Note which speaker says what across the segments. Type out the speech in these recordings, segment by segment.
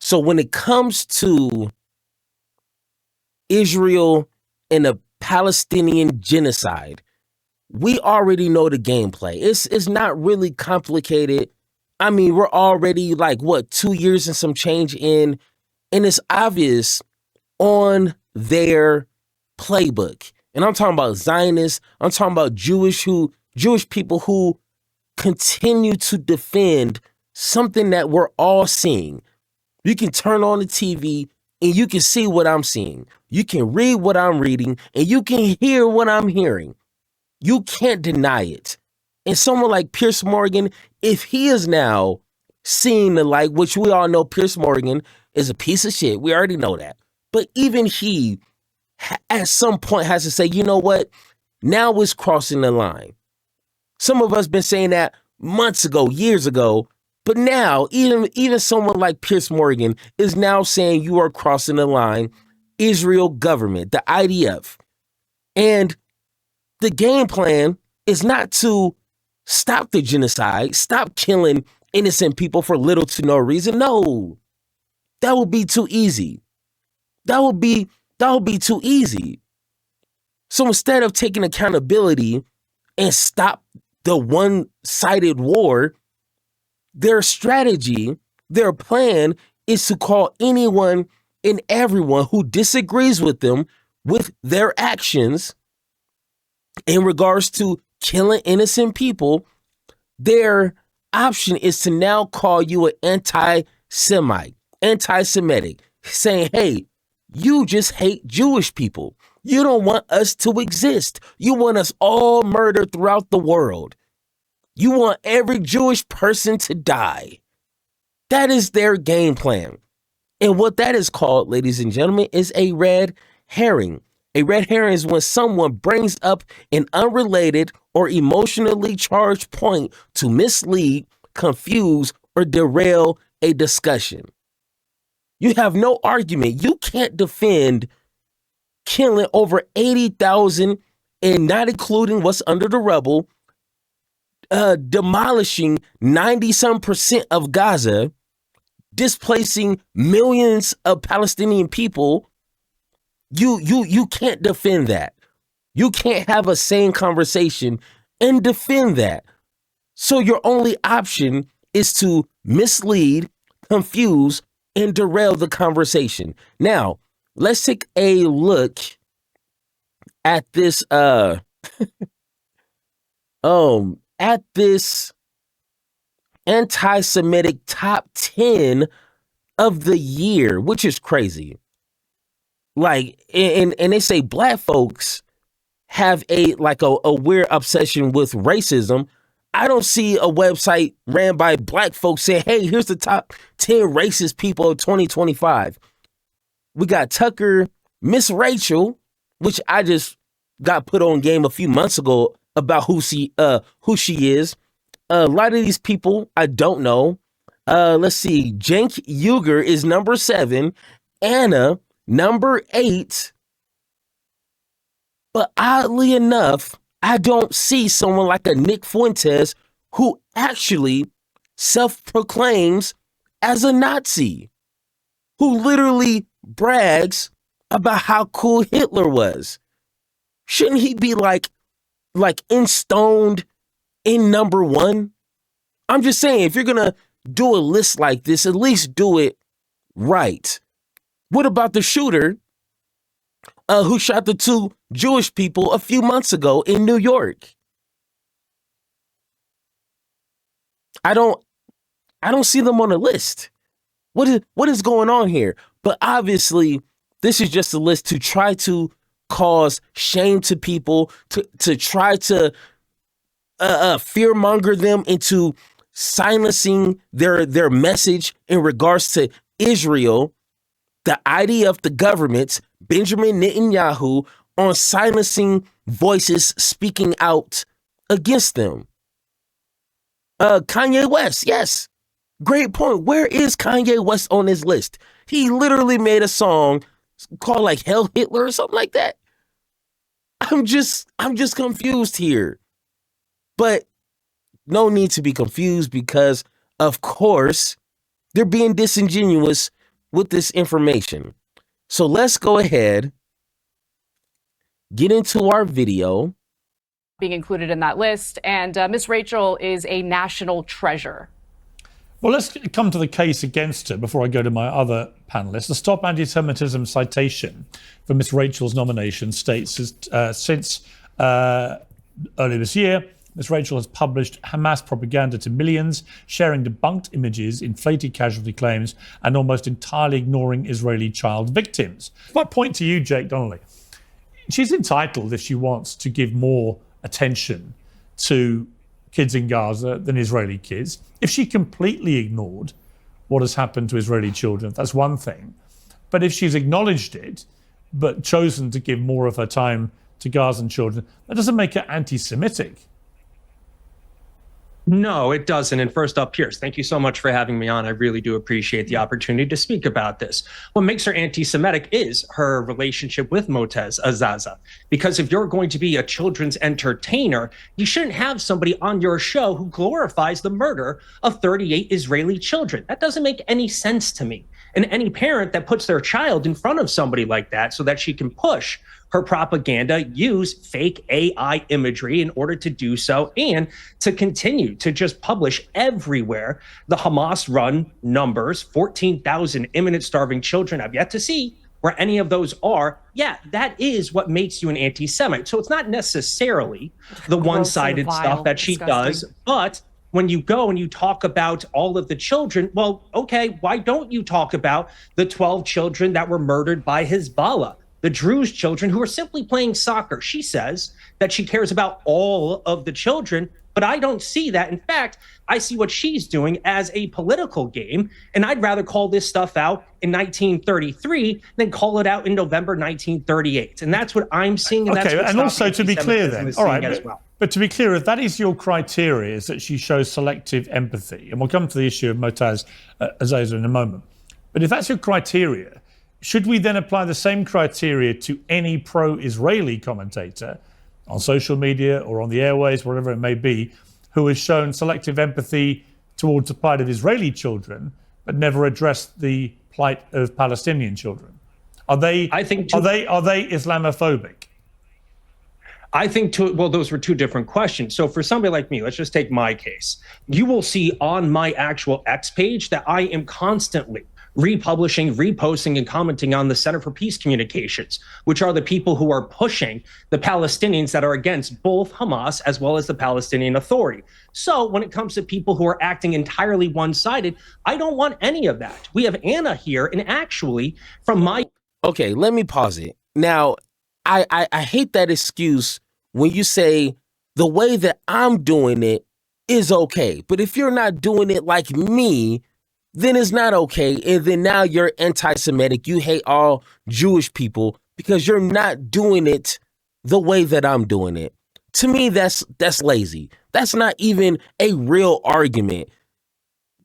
Speaker 1: So when it comes to Israel and the Palestinian genocide, we already know the gameplay. It's not really complicated. I mean, we're already like what 2 years and some change in, and it's obvious on their playbook. And I'm talking about Zionists. I'm talking about Jewish people who continue to defend something that we're all seeing. You can turn on the TV and you can see what I'm seeing. You can read what I'm reading and you can hear what I'm hearing. You can't deny it. And someone like Piers Morgan, if he is now seeing the light, which we all know Piers Morgan is a piece of shit. We already know that. But even he at some point has to say, you know what? Now it's crossing the line. Some of us been saying that months ago, years ago, but now even someone like Piers Morgan is now saying you are crossing the line. Israel government, the IDF. And the game plan is not to stop the genocide, stop killing innocent people for little to no reason. No, that would be too easy. That would be too easy. So instead of taking accountability and stop the one-sided war, their strategy, their plan is to call anyone and everyone who disagrees with them with their actions in regards to killing innocent people. Their option is to now call you an anti-Semitic, saying, hey, you just hate Jewish people. You don't want us to exist. You want us all murdered throughout the world. You want every Jewish person to die. That is their game plan. And what that is called, ladies and gentlemen, is a red herring. A red herring is when someone brings up an unrelated or emotionally charged point to mislead, confuse, or derail a discussion. You have no argument. You can't defend killing over 80,000 and not including what's under the rubble, demolishing 90% of Gaza, displacing millions of Palestinian people. You can't defend that. You can't have a sane conversation and defend that. So your only option is to mislead, confuse, and derail the conversation. Now, let's take a look at this at this anti-Semitic top 10 of the year, which is crazy. Like, and they say black folks have a weird obsession with racism. I don't see a website ran by black folks saying, hey, here's the top 10 racist people of 2025. We got Tucker, Miss Rachel, which I just got put on game a few months ago about who she is. A lot of these people I don't know. Let's see. Cenk Uygur is number 7. Anna, number 8. But oddly enough, I don't see someone like a Nick Fuentes who actually self-proclaims as a Nazi, who literally brags about how cool Hitler was. Shouldn't he be like instoned in number 1? I'm just saying, if you're gonna do a list like this, at least do it right. What about the shooter who shot the 2 Jewish people a few months ago in New York? I don't see them on the list. What is going on here? But obviously, this is just a list to try to cause shame to people, to try to fearmonger them into silencing their message in regards to Israel, the IDF, the government, Benjamin Netanyahu, on silencing voices speaking out against them. Kanye West, yes, great point. Where is Kanye West on this list? He literally made a song called like Hell Hitler or something like that. I'm just confused here. But no need to be confused because, of course, they're being disingenuous with this information. So let's go ahead, get into our video.
Speaker 2: Being included in that list, and Miss Rachel is a national treasure.
Speaker 3: Well, let's come to the case against her before I go to my other panelists. The Stop Anti-Semitism citation for Miss Rachel's nomination states since earlier this year, Miss Rachel has published Hamas propaganda to millions, sharing debunked images, inflated casualty claims, and almost entirely ignoring Israeli child victims. My point to you, Jake Donnelly, she's entitled, if she wants, to give more attention to kids in Gaza than Israeli kids. If she completely ignored what has happened to Israeli children, that's one thing. But if she's acknowledged it, but chosen to give more of her time to Gazan children, that doesn't make her anti-Semitic.
Speaker 4: No, it doesn't. And first up, Piers, thank you so much for having me on. I really do appreciate the opportunity to speak about this. What makes her anti-Semitic is her relationship with Motez Azaza. Because if you're going to be a children's entertainer, you shouldn't have somebody on your show who glorifies the murder of 38 Israeli children. That doesn't make any sense to me. And any parent that puts their child in front of somebody like that so that she can push her propaganda, use fake AI imagery in order to do so, and to continue to just publish everywhere the Hamas-run numbers, 14,000 imminent starving children. I've yet to see where any of those are. Yeah, that is what makes you an anti-Semite. So it's not necessarily the one-sided stuff that she does, but when you go and you talk about all of the children, well, okay, why don't you talk about the 12 children that were murdered by Hezbollah? The Druze children who are simply playing soccer. She says that she cares about all of the children, but I don't see that. In fact, I see what she's doing as a political game, and I'd rather call this stuff out in 1933 than call it out in November 1938. And that's what I'm seeing. And
Speaker 3: okay,
Speaker 4: that's
Speaker 3: and also to be clear then, all right, but to be clear, if that is your criteria, is that she shows selective empathy, and we'll come to the issue of Motaz Azaza in a moment, but if that's your criteria, should we then apply the same criteria to any pro-Israeli commentator on social media or on the airways, wherever it may be, who has shown selective empathy towards the plight of Israeli children, but never addressed the plight of Palestinian children? Are they Islamophobic?
Speaker 4: I think those were two different questions. So for somebody like me, let's just take my case. You will see on my actual X page that I am constantly republishing, reposting, and commenting on the Center for Peace Communications, which are the people who are pushing the Palestinians that are against both Hamas as well as the Palestinian Authority. So when it comes to people who are acting entirely one-sided, I don't want any of that. We have Anna here, and actually, from my...
Speaker 1: Okay, let me pause it. Now, I hate that excuse when you say the way that I'm doing it is okay. But if you're not doing it like me, then it's not okay. And then now you're anti-Semitic. You hate all Jewish people because you're not doing it the way that I'm doing it. To me, that's lazy. That's not even a real argument.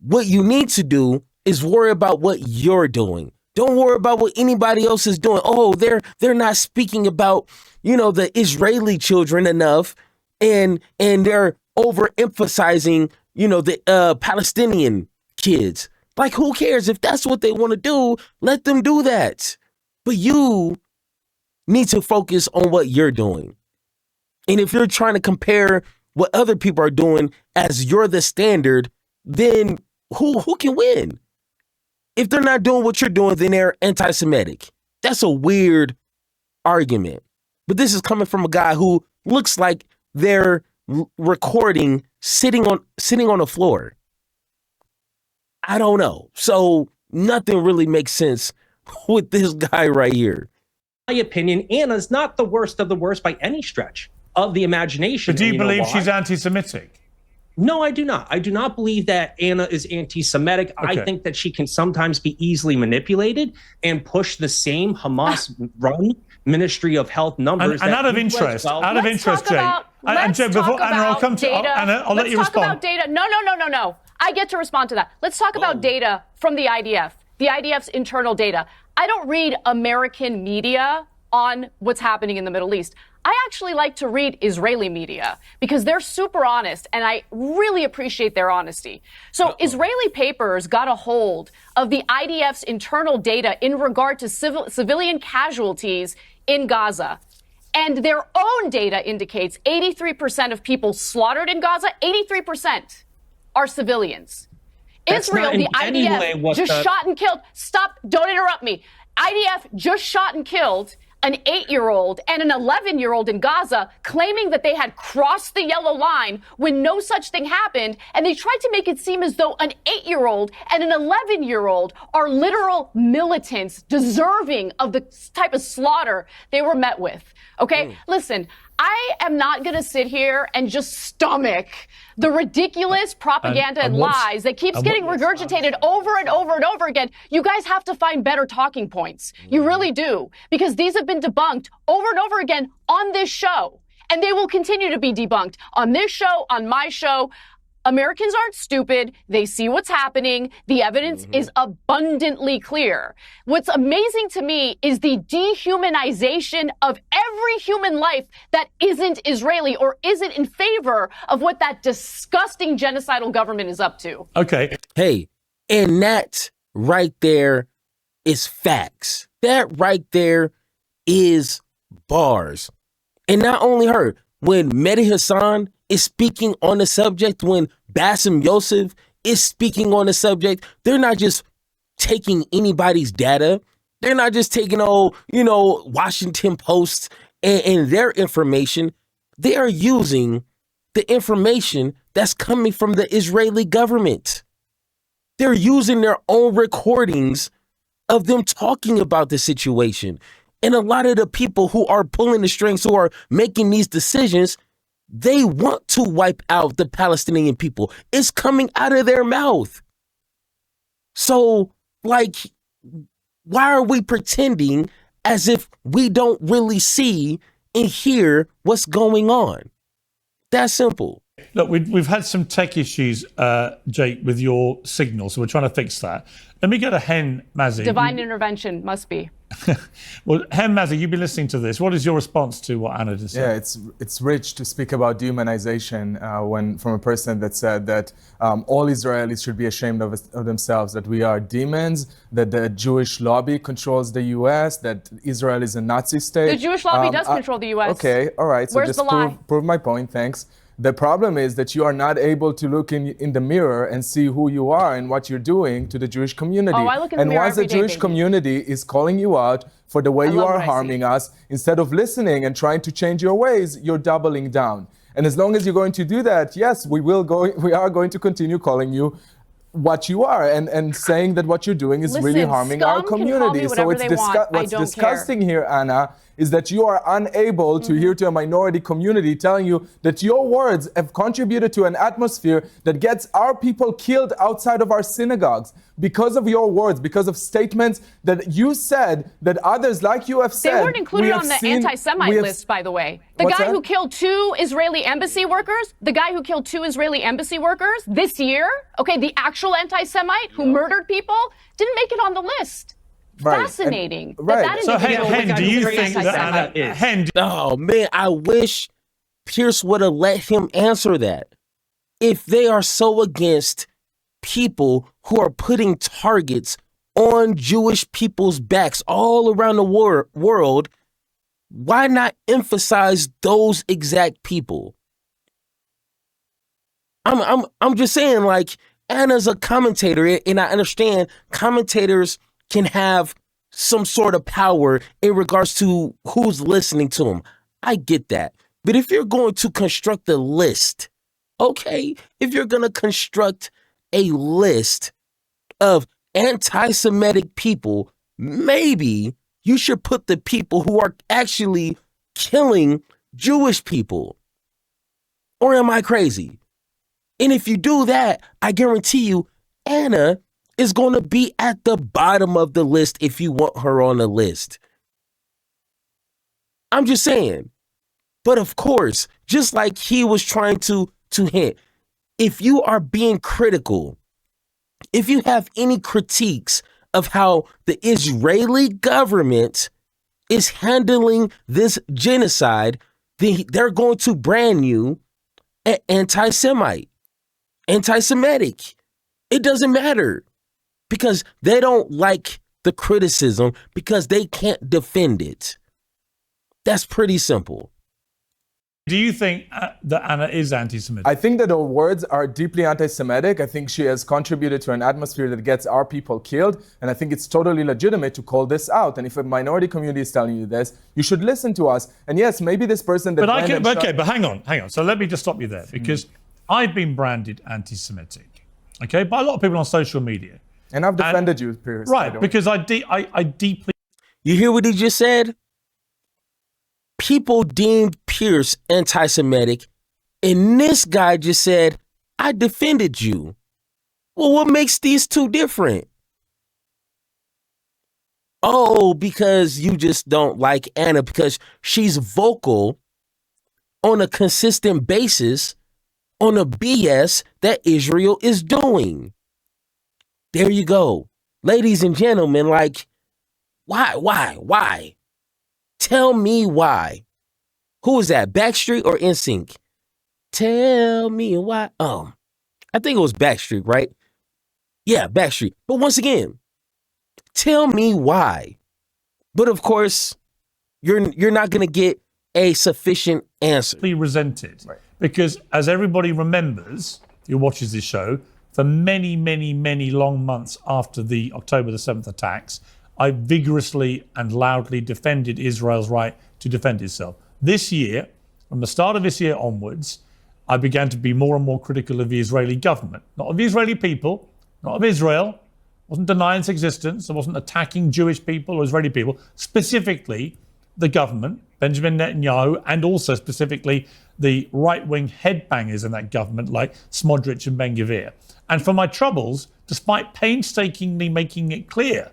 Speaker 1: What you need to do is worry about what you're doing. Don't worry about what anybody else is doing. Oh, they're not speaking about, the Israeli children enough, and they're overemphasizing, the Palestinian kids. Like, who cares? If that's what they want to do, let them do that. But you need to focus on what you're doing. And if you're trying to compare what other people are doing as you're the standard, then who can win? If they're not doing what you're doing, then they're anti-Semitic. That's a weird argument. But this is coming from a guy who looks like they're recording sitting on the floor. I don't know. So nothing really makes sense with this guy right here.
Speaker 4: In my opinion, Anna's not the worst of the worst by any stretch of the imagination.
Speaker 3: But do you believe she's anti-Semitic?
Speaker 4: No, I do not. I do not believe that Anna is anti-Semitic. Okay. I think that she can sometimes be easily manipulated and push the same Hamas-run Ministry of Health numbers.
Speaker 3: And out of interest, Jay. And Jay, before Anna, I'll come to Anna. I'll let you respond.
Speaker 2: Let's talk about data. No. I get to respond to that. Let's talk about data from the IDF, the IDF's internal data. I don't read American media on what's happening in the Middle East. I actually like to read Israeli media because they're super honest, and I really appreciate their honesty. So Israeli papers got a hold of the IDF's internal data in regard to civilian casualties in Gaza. And their own data indicates 83% of people slaughtered in Gaza, 83% are civilians.
Speaker 4: That's
Speaker 2: Israel,
Speaker 4: not in
Speaker 2: the
Speaker 4: any
Speaker 2: IDF,
Speaker 4: way what
Speaker 2: just shot and killed. Stop, don't interrupt me. IDF just shot and killed an 8-year-old and an 11-year-old in Gaza, claiming that they had crossed the yellow line when no such thing happened. And they tried to make it seem as though an 8-year-old and an 11-year-old are literal militants deserving of the type of slaughter they were met with. Okay, listen, I am not going to sit here and just stomach the ridiculous propaganda and lies that keeps getting regurgitated over and over and over again. You guys have to find better talking points. You really do, because these have been debunked over and over again on this show, and they will continue to be debunked on this show, on my show. Americans aren't stupid. They see what's happening. The evidence is abundantly clear. What's amazing to me is the dehumanization of every human life that isn't Israeli or isn't in favor of what that disgusting genocidal government is up to.
Speaker 3: Okay.
Speaker 1: Hey, and that right there is facts. That right there is bars. And not only her, when Mehdi Hassan is speaking on the subject, when Bassem Youssef is speaking on the subject, they're not just taking anybody's data. They're not just taking, Washington Post and their information. They are using the information that's coming from the Israeli government. They're using their own recordings of them talking about the situation. And a lot of the people who are pulling the strings, who are making these decisions, they want to wipe out the Palestinian people. It's coming out of their mouth. So, why are we pretending as if we don't really see and hear what's going on? That's simple.
Speaker 3: Look, we've had some tech issues, Jake, with your signal, so we're trying to fix that. Let me go to Hen Mazzy.
Speaker 2: Divine intervention must be.
Speaker 3: Well, Hen Mazzy, you've been listening to this. What is your response to what Anna just said?
Speaker 5: Yeah, it's rich to speak about dehumanization when from a person that said that all Israelis should be ashamed of themselves, that we are demons, that the Jewish lobby controls the U.S., that Israel is a Nazi state.
Speaker 2: The Jewish lobby does control the U.S.
Speaker 5: Okay, all right. So
Speaker 2: Where's
Speaker 5: just
Speaker 2: the lie?
Speaker 5: prove my point. Thanks. The problem is that you are not able to look in the mirror and see who you are and what you're doing to the Jewish community.
Speaker 2: Oh, I look in the
Speaker 5: and
Speaker 2: mirror
Speaker 5: once the
Speaker 2: every day,
Speaker 5: Jewish
Speaker 2: baby.
Speaker 5: community is calling you out for the way you
Speaker 2: love
Speaker 5: are
Speaker 2: what I see.
Speaker 5: harming us, instead of listening and trying to change your ways, you're doubling down. And as long as you're going to do that, yes, we are going to continue calling you what you are and saying that what you're doing is really
Speaker 2: Listen,
Speaker 5: harming
Speaker 2: scum
Speaker 5: our
Speaker 2: can call me
Speaker 5: community. So
Speaker 2: whatever
Speaker 5: it's
Speaker 2: they want. I
Speaker 5: what's
Speaker 2: don't
Speaker 5: disgusting here, Anna, is that you are unable to hear to a minority community telling you that your words have contributed to an atmosphere that gets our people killed outside of our synagogues because of your words, because of statements that you said that others like you have said.
Speaker 2: They weren't included on the anti-Semite list, by the way. The
Speaker 5: What's
Speaker 2: guy
Speaker 5: that?
Speaker 2: who killed two Israeli embassy workers this year, okay, the actual anti-Semite who murdered people, didn't make it on the list.
Speaker 5: Right.
Speaker 2: Fascinating.
Speaker 5: And- right.
Speaker 2: That
Speaker 3: So,
Speaker 2: individual
Speaker 3: Hen,
Speaker 2: was
Speaker 3: do you
Speaker 2: very
Speaker 3: think that
Speaker 2: anti-Semite.
Speaker 3: Anna, Hen,
Speaker 1: Oh, man, I wish Pierce would have let him answer that. If they are so against people who are putting targets on Jewish people's backs all around the world, why not emphasize those exact people? I'm just saying, Anna's a commentator, and I understand commentators can have some sort of power in regards to who's listening to them. I get that. But if you're going to construct a list, okay, if you're going to construct a list of anti-Semitic people, maybe you should put the people who are actually killing Jewish people. Or am I crazy? And if you do that, I guarantee you, Anna is going to be at the bottom of the list if you want her on the list. I'm just saying. But of course, just like he was trying to hint, if you are being critical, if you have any critiques of how the Israeli government is handling this genocide, then they're going to brand you an anti-Semite, anti-Semitic. It doesn't matter because they don't like the criticism because they can't defend it. That's pretty simple.
Speaker 3: Do you think that Anna is anti-Semitic?
Speaker 5: I think that her words are deeply anti-Semitic. I think she has contributed to an atmosphere that gets our people killed. And I think it's totally legitimate to call this out. And if a minority community is telling you this, you should listen to us. And yes, maybe this person that...
Speaker 3: But hang on. So let me just stop you there because I've been branded anti-Semitic, okay, by a lot of people on social media.
Speaker 5: And I've defended you, Piers.
Speaker 3: Right, because I deeply...
Speaker 1: You hear what he just said? People deemed Piers anti-Semitic, and this guy just said, I defended you. Well, what makes these two different? Oh, because you just don't like Anna because she's vocal on a consistent basis on the BS that Israel is doing. There you go. Ladies and gentlemen, like, why? Tell me why. Who is that? Backstreet or NSYNC? Tell me why. I think it was Backstreet, right? Yeah, Backstreet. But once again, tell me why. But of course, you're not going to get a sufficient answer.
Speaker 3: Resented.
Speaker 5: Right.
Speaker 3: Because as everybody remembers, who watches this show, for many, many, many long months after the October the 7th attacks, I vigorously and loudly defended Israel's right to defend itself. This year, from the start of this year onwards, I began to be more and more critical of the Israeli government, not of the Israeli people, not of Israel. I wasn't denying its existence. I wasn't attacking Jewish people or Israeli people, specifically the government, Benjamin Netanyahu, and also specifically the right-wing headbangers in that government like Smotrich and Ben-Gvir. And for my troubles, despite painstakingly making it clear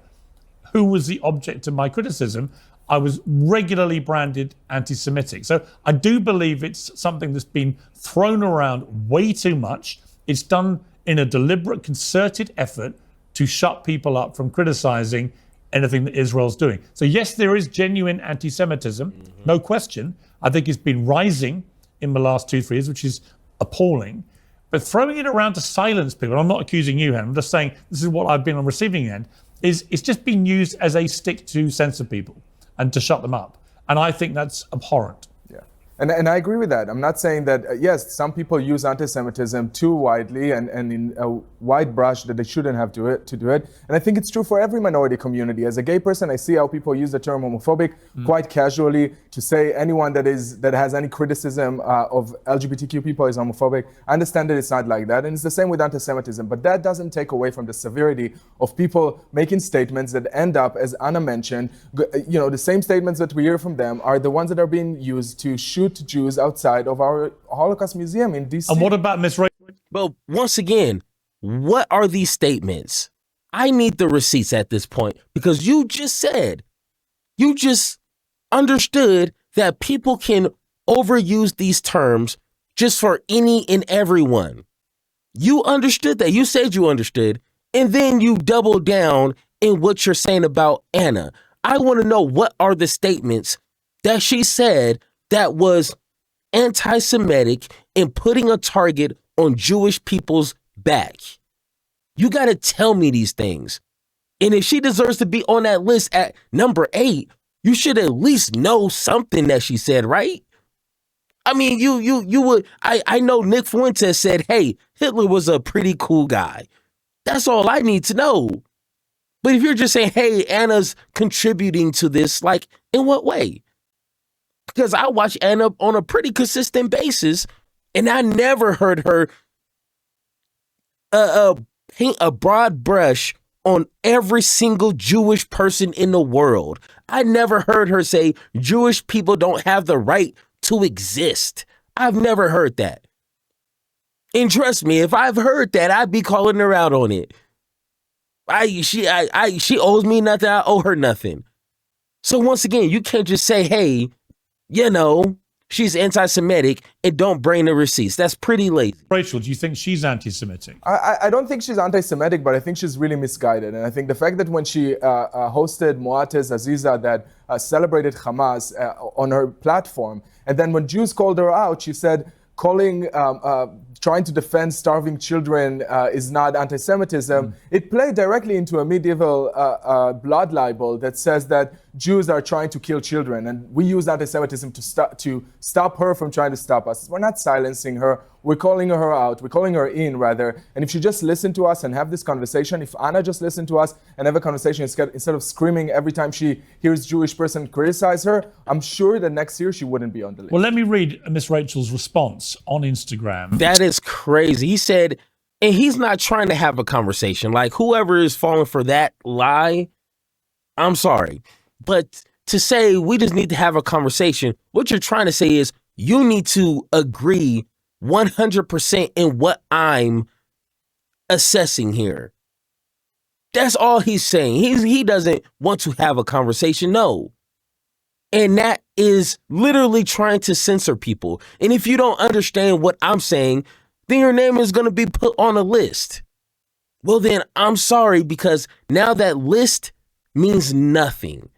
Speaker 3: who was the object of my criticism, I was regularly branded anti-Semitic. So I do believe it's something that's been thrown around way too much. It's done in a deliberate, concerted effort to shut people up from criticizing anything that Israel's doing. So yes, there is genuine anti-Semitism, no question. I think it's been rising in the last 2-3 years, which is appalling. But throwing it around to silence people, and I'm not accusing you, Han, I'm just saying this is what I've been on receiving end, is it's just been used as a stick to censor people and to shut them up. And I think that's abhorrent.
Speaker 5: Yeah. And I agree with that. I'm not saying that, yes, some people use anti-Semitism too widely and in a wide brush that they shouldn't have to do it. And I think it's true for every minority community. As a gay person, I see how people use the term homophobic quite casually to say anyone that has any criticism of LGBTQ people is homophobic. I understand that it's not like that. And it's the same with anti-Semitism. But that doesn't take away from the severity of people making statements that end up, as Anna mentioned, the same statements that we hear from them are the ones that are being used to shoot Jews outside of our Holocaust Museum in DC.
Speaker 3: And what about Miss Ray?
Speaker 1: But once again, what are these statements? I need the receipts at this point because you just understood that people can overuse these terms just for any and everyone. You understood that. You said you understood. And then you double down in what you're saying about Anna. I want to know what are the statements that she said that was anti-Semitic and putting a target on Jewish people's back. You got to tell me these things. And if she deserves to be on that list at number 8, you should at least know something that she said, right? I mean, you would, I know Nick Fuentes said, hey, Hitler was a pretty cool guy. That's all I need to know. But if you're just saying, hey, Anna's contributing to this, like, in what way? Because I watch Anna on a pretty consistent basis, and I never heard her paint a broad brush on every single Jewish person in the world. I never heard her say Jewish people don't have the right to exist. I've never heard that. And trust me, if I've heard that, I'd be calling her out on it. She owes me nothing. I owe her nothing. So once again, you can't just say, hey, she's anti-Semitic and don't bring the receipts. That's pretty lazy.
Speaker 3: Rachel, do you think she's anti-Semitic?
Speaker 5: I don't think she's anti-Semitic, but I think she's really misguided. And I think the fact that when she hosted Moatez Aziza that celebrated Hamas on her platform, and then when Jews called her out, she said trying to defend starving children is not anti-Semitism. It played directly into a medieval blood libel that says that Jews are trying to kill children, and we use anti-Semitism to stop her from trying to stop us. We're not silencing her. We're calling her out. We're calling her in, rather. And if she just listened to us and have this conversation, if Anna just listened to us and have a conversation instead of screaming every time she hears Jewish person criticize her, I'm sure that next year she wouldn't be on the list.
Speaker 3: Well, let me read Miss Rachel's response on Instagram.
Speaker 1: That is crazy. He said, and he's not trying to have a conversation. Like, whoever is falling for that lie, I'm sorry. But to say we just need to have a conversation, what you're trying to say is you need to agree 100% in what I'm assessing here. That's all he's saying. He doesn't want to have a conversation. No. And that is literally trying to censor people. And if you don't understand what I'm saying, then your name is going to be put on a list. Well, then I'm sorry, because now that list means nothing.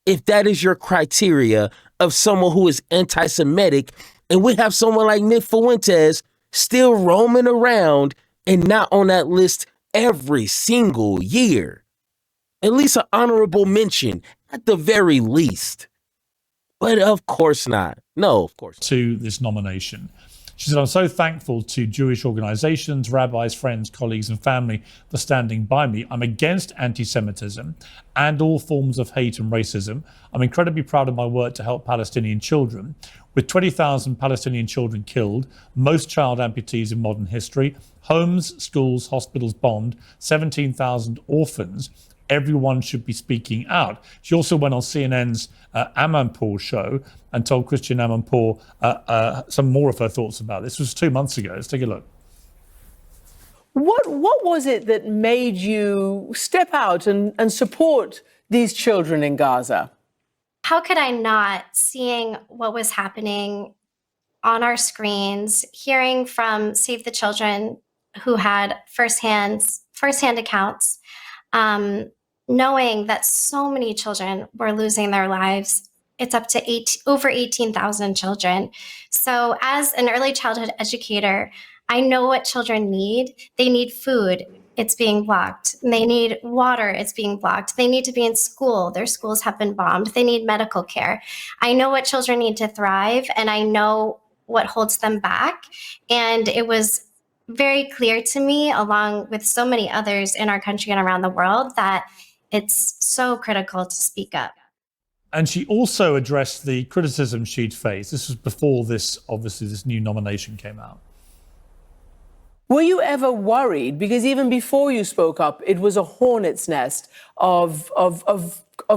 Speaker 1: If that is your criteria of someone who is anti-Semitic, and we have someone like Nick Fuentes still roaming around and not on that list every single year. At least an honorable mention, at the very least. But of course not. No, of course not.
Speaker 3: To this nomination. She said, I'm so thankful to Jewish organizations, rabbis, friends, colleagues, and family for standing by me. I'm against anti-Semitism and all forms of hate and racism. I'm incredibly proud of my work to help Palestinian children. With 20,000 Palestinian children killed, most child amputees in modern history, homes, schools, hospitals bombed, 17,000 orphans, everyone should be speaking out. She also went on CNN's Amanpour show and told Christian Amanpour some more of her thoughts about this. This was 2 months ago. Let's take a look.
Speaker 6: What was it that made you step out and support these children in Gaza?
Speaker 7: How could I not, seeing what was happening on our screens, hearing from Save the Children who had firsthand accounts, knowing that so many children were losing their lives. It's up to over 18,000 children. So as an early childhood educator, I know what children need. They need food. It's being blocked. They need water. It's being blocked. They need to be in school. Their schools have been bombed. They need medical care. I know what children need to thrive, and I know what holds them back. And it was very clear to me, along with so many others in our country and around the world, that it's so critical to speak up.
Speaker 3: And she also addressed the criticism she'd faced. This was before this, obviously, this new nomination came out.
Speaker 6: Were you ever worried? Because even before you spoke up, it was a hornet's nest of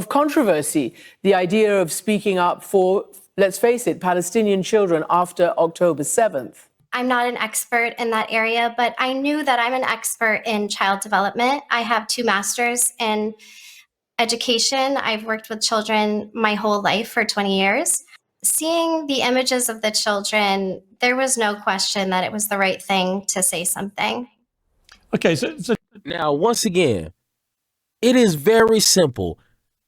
Speaker 6: controversy. The idea of speaking up for, let's face it, Palestinian children after October 7th.
Speaker 7: I'm not an expert in that area, but I knew that I'm an expert in child development. I have 2 masters in education. I've worked with children my whole life for 20 years. Seeing the images of the children, there was no question that it was the right thing to say something.
Speaker 3: Okay, so
Speaker 1: now, once again, it is very simple.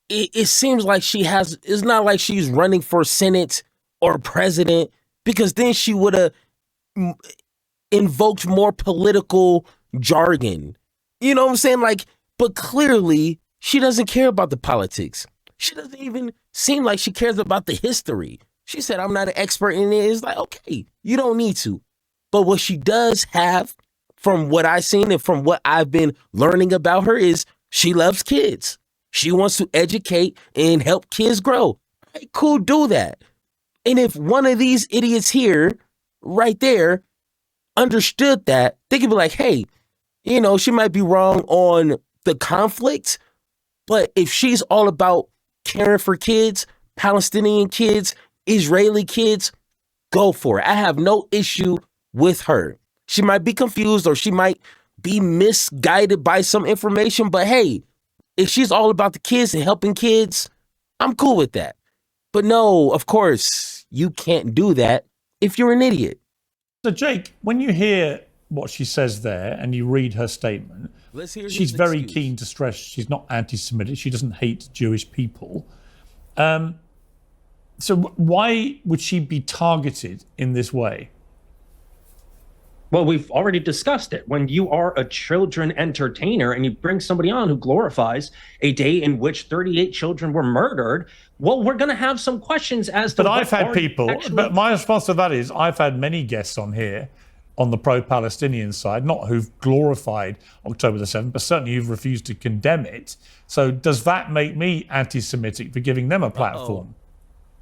Speaker 1: It seems like it's not like she's running for Senate or president, because then she would have invoked more political jargon. You know what I'm saying? Like, but clearly she doesn't care about the politics. She doesn't even seem like she cares about the history. She said, I'm not an expert in it. It's like, okay, you don't need to. But what she does have, from what I've seen and from what I've been learning about her, is she loves kids. She wants to educate and help kids grow. All right, cool, do that. And if one of these idiots here, right there, understood that, they could be like, hey, you know, she might be wrong on the conflict, but if she's all about caring for kids, Palestinian kids, Israeli kids, go for it. I have no issue with her. She might be confused or she might be misguided by some information, but hey, if she's all about the kids and helping kids, I'm cool with that. But no, of course, you can't do that if you're an idiot.
Speaker 3: So, Jake, when you hear what she says there and you read her statement,
Speaker 1: Let's hear
Speaker 3: she's
Speaker 1: his
Speaker 3: very
Speaker 1: excuse.
Speaker 3: keen to stress she's not anti-Semitic. She doesn't hate Jewish people. So why would she be targeted in this way?
Speaker 4: Well, we've already discussed it. When you are a children entertainer and you bring somebody on who glorifies a day in which 38 children were murdered, well, we're going to have some questions as to
Speaker 3: But
Speaker 4: what
Speaker 3: I've had
Speaker 4: already
Speaker 3: people,
Speaker 4: actually-
Speaker 3: but my response to that is I've had many guests on here on the pro-Palestinian side, not who've glorified October the 7th, but certainly who've refused to condemn it. So does that make me anti-Semitic for giving them a platform?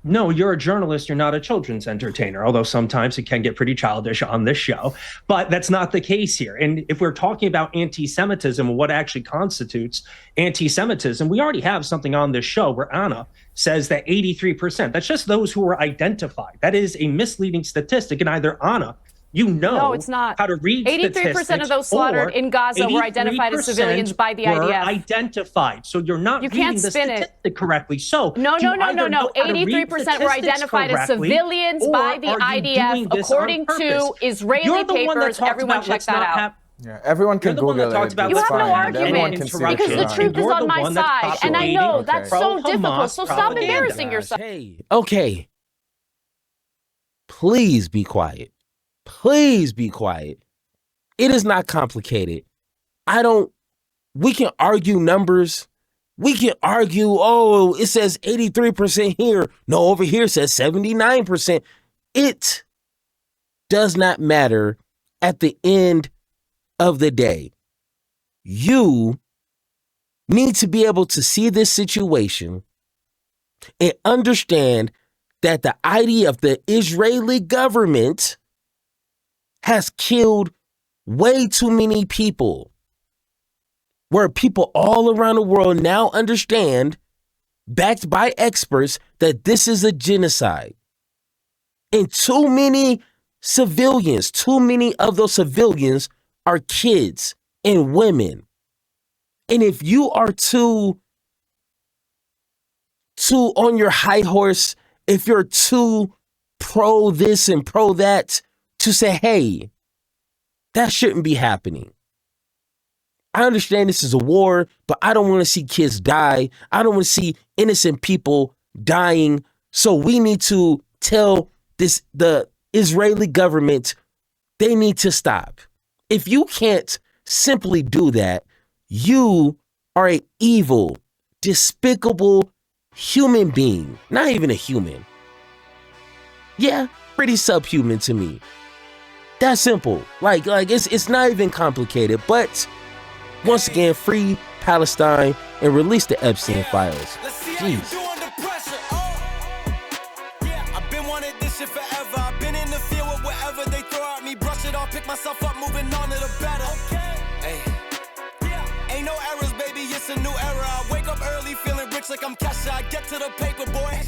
Speaker 4: No, you're a journalist. You're not a children's entertainer, although sometimes it can get pretty childish on this show. But that's not the case here. And if we're talking about anti-Semitism and what actually constitutes anti-Semitism, we already have something on this show where Anna says that 83%, that's just those who were identified. That is a misleading statistic. And either Anna, you know
Speaker 2: No, it's not.
Speaker 4: how to read
Speaker 2: 83% of those slaughtered in Gaza were identified as civilians by the
Speaker 4: were
Speaker 2: IDF.
Speaker 4: identified. So you're not
Speaker 2: You
Speaker 4: reading
Speaker 2: can't
Speaker 4: the
Speaker 2: spin it.
Speaker 4: statistic correctly. So
Speaker 2: No.
Speaker 4: do you either know how to read
Speaker 2: 83% were
Speaker 4: statistics
Speaker 2: identified as
Speaker 4: correctly,
Speaker 2: civilians
Speaker 4: or
Speaker 2: by the
Speaker 4: are you
Speaker 2: IDF,
Speaker 4: doing this
Speaker 2: according
Speaker 4: on purpose?
Speaker 2: to Israeli
Speaker 4: You're the one that
Speaker 2: papers.
Speaker 4: talked
Speaker 2: Everyone
Speaker 4: about
Speaker 2: check
Speaker 4: let's
Speaker 2: that
Speaker 4: not
Speaker 2: out.
Speaker 4: have-
Speaker 5: Yeah, everyone can
Speaker 4: You're the one that
Speaker 5: Google
Speaker 4: talked
Speaker 5: it.
Speaker 4: about
Speaker 2: You
Speaker 5: It's
Speaker 2: have no
Speaker 5: fine, and
Speaker 2: argument,
Speaker 5: everyone can see the
Speaker 2: because the
Speaker 5: shit.
Speaker 2: truth is
Speaker 4: You're
Speaker 2: on
Speaker 4: the
Speaker 2: my
Speaker 4: one that's
Speaker 2: side. And I know
Speaker 4: propagating
Speaker 2: that's so
Speaker 4: pro-Hamas
Speaker 2: difficult. So stop
Speaker 4: propaganda.
Speaker 2: embarrassing yourself.
Speaker 1: Hey, okay. Please be quiet. Please be quiet. It is not complicated. We can argue numbers. We can argue, oh, it says 83% here. No, over here it says 79%. It does not matter at the end of the day. You need to be able to see this situation and understand that the idea of the Israeli government has killed way too many people, where people all around the world now understand, backed by experts, that this is a genocide. And too many civilians, too many of those civilians are kids and women. And if you are too on your high horse, if you're too pro this and pro that, to say, hey, that shouldn't be happening. I understand this is a war, but I don't want to see kids die. I don't want to see innocent people dying. So we need to tell the Israeli government they need to stop. If you can't simply do that, you are an evil, despicable human being. Not even a human. Yeah, pretty subhuman to me. That's simple. Like it's not even complicated. But once again, free Palestine and release the Epstein files. Jeez.
Speaker 8: I've been wanting this shit forever. I've been in the field with whatever they throw at me. Brush it off, pick myself up, moving on to the better. Hey. Ain't no errors, baby. It's a new era. I wake up early, feeling rich like I'm Kesha. I get to the paper, boy.